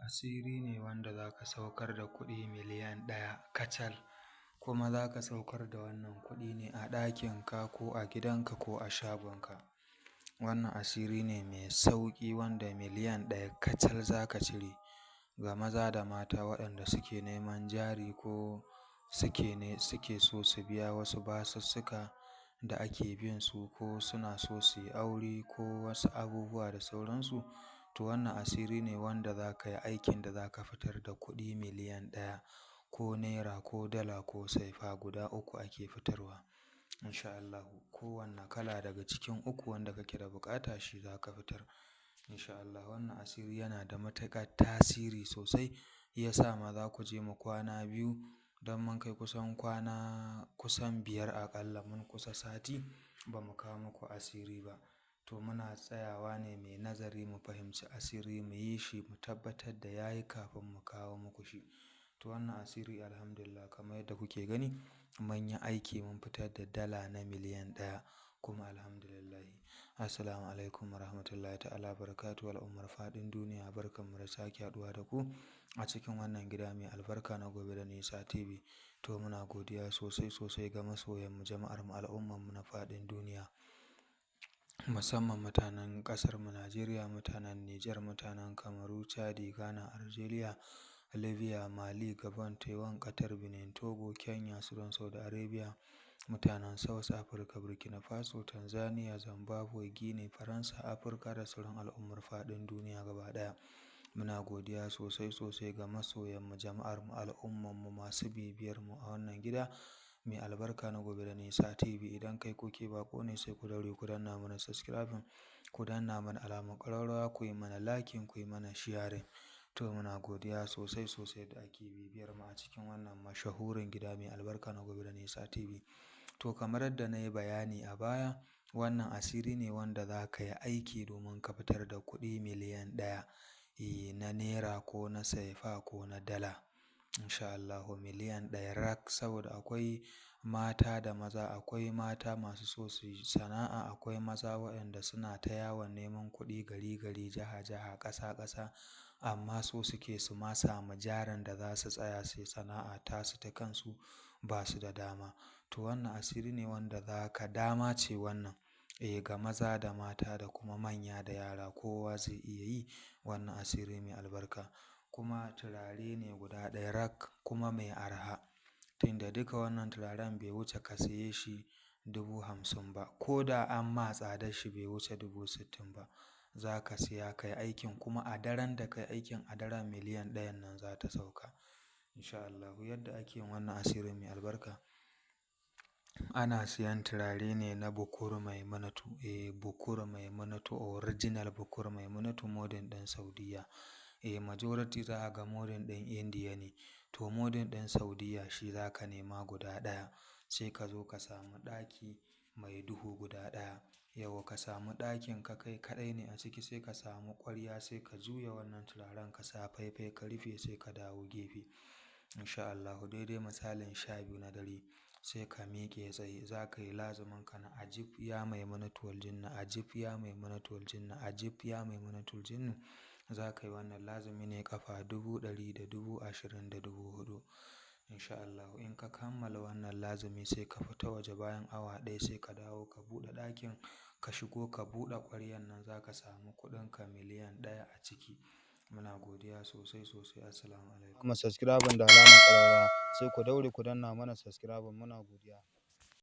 asiri ne wanda za ka saukar da kuɗi miliyan ɗaya kacal, kuma za ka saukar da wannan kuɗi ne a ɗakinka ko a gidanka ko a shagonka. Wannan asiri ne mai sauƙi wanda miliyan ɗaya kacal za ka cire ga maza da mata waɗanda suke neman jari ko suke so su biya wasu basussuka da ake bin su, ko suna so su yi aure ko wasu abubuwa da sauransu. To wannan asiri ne wanda za ka yi aikin da za ka fitar da kuɗi miliyan ɗaya, ko naira ko dala ko saifa guda uku ake fitarwa. Insha Allahu kowanne kala daga cikin uku wanda kake da buƙata shi za ka fitar. Insha Allah wannan asiri yana da matuƙar tasiri sosai. Ya sa ma za ku je mu kwana biyu don mun kai kusan biyar aƙalla, mun kusa sati ba mu kawo muku asiri ba. To muna tsayawa ne mai nazari mu fahimci asiri, mu yi shi mu tabbatar da ya yi kafin mu kawo muku shi. To wannan asiri alhamdulillah kamar yadda kuke gani mun yi aiki mun fitar da dala na miliyan ɗaya kuma alhamdulillah. Assalamu alaikum warahmatullahi ta'ala barakatuhu al'ummar faɗin duniya, barkanmu da sake haɗuwa da ku a cikin wannan gida mai albarka na Gobe da Nisa TV. To muna godiya sosai ga masoyanmu, jama'armu, al'ummarmu na faɗin duniya, musamman mutanen ƙasarmu Najeriya, mutanen Nijar, mutanen Kamaru, Chadi, Ghana, Algeria, Libya, Mali, Gabon, Taiwan, Qatar, Benin, Togo, Kenya, Sudan, Saudi Arabia, mutanen South Africa, Burkina Faso, Tanzania, Zimbabwe, Guinea, Faransa, Afirka da sauran al'ummar faɗin duniya gaba ɗaya. Muna godiya sosai ga masoyanmu, jama'armu, al'ummarmu, masu bibiyarmu a wannan gida mai albarka na Gobe da Nisa TV. Idan kai kuke baƙo ne sai ku daure ku danna mana subscribing, ku danna mana alamar ƙararrawa, ku yi mana liking, ku yi mana sharing. To muna godiya sosai da ake bibiyarmu a cikin wannan mashahurin gida mai albarka na Gobe da Nisa TV. To kamar yadda na yi bayani a baya, wannan asiri ne wanda za ka yi aiki domin ka fitar da kuɗi miliyan ɗaya, na naira ko na saifa ko na dala. Insha Allahu miliyan ɗaya rak, saboda akwai mata da maza, akwai mata masu so su yi sana'a, akwai maza waɗanda suna ta yawon neman kuɗi gari, jiha, ƙasa, amma so suke su ma samu jarin da za su tsaya su yi sana'a tasu ta kansu, ba su da dama. To wannan asiri ne wanda za ka dama ce wannan, ga maza da mata da kuma manya da yara kowa zai iya yi wannan asiri mai albarka. Kuma turare ne guda ɗaya rak kuma mai arha, tunda duka wannan turaren bai wuce ka saye shi 50,000 ba, ko da an ma tsadar shi bai wuce 60,000 ba. Za ka siya kai aikin, kuma a daren da kai aikin a daren miliyan ɗayan nan za ta sauka. Insha Allahu yadda ake yin wannan asiri mai albarka, ana siyan turare ne na Bukur Maimunatu, Bukur Maimunatu, original Bukur Maimunatu, modern ɗin Saudiya. Majority za a ga modern ɗin Indiya ne. To modern ɗin Saudiya shi za ka nema guda ɗaya, sai ka zo ka samu ɗaki mai duhu guda ɗaya. Yau ka samu ɗakin ka kai kaɗai ne a ciki, sai ka samu ƙwarya, sai ka juya wannan turaren, ka sa faifai ka rufe, sai ka dawo gefe. Insha Allahu daidai misalin 12 na dare sai ka miƙe tsaye, za ka yi lazumin ka na ajib ya Maimunatul Jinna, ajib ya Maimunatul Jinna, ajib ya Maimunatul Jinna. Za ka yi wannan lazumi ne ƙafa 100,000 da 20,000 da 4,000. Insha Allahu in ka kammala wannan lazumi sai ka fita waje, bayan awa ɗaya sai ka dawo ka buɗe ɗakin, ka shigo ka buɗe ƙwaryan nan, za ka samu kuɗinka miliyan ɗaya a ciki. Muna godiya sosai. Assalamu alaikum. Kuma subscribing da alamar ƙararrawa sai ku daure ku danna mana subscribing. Muna godiya.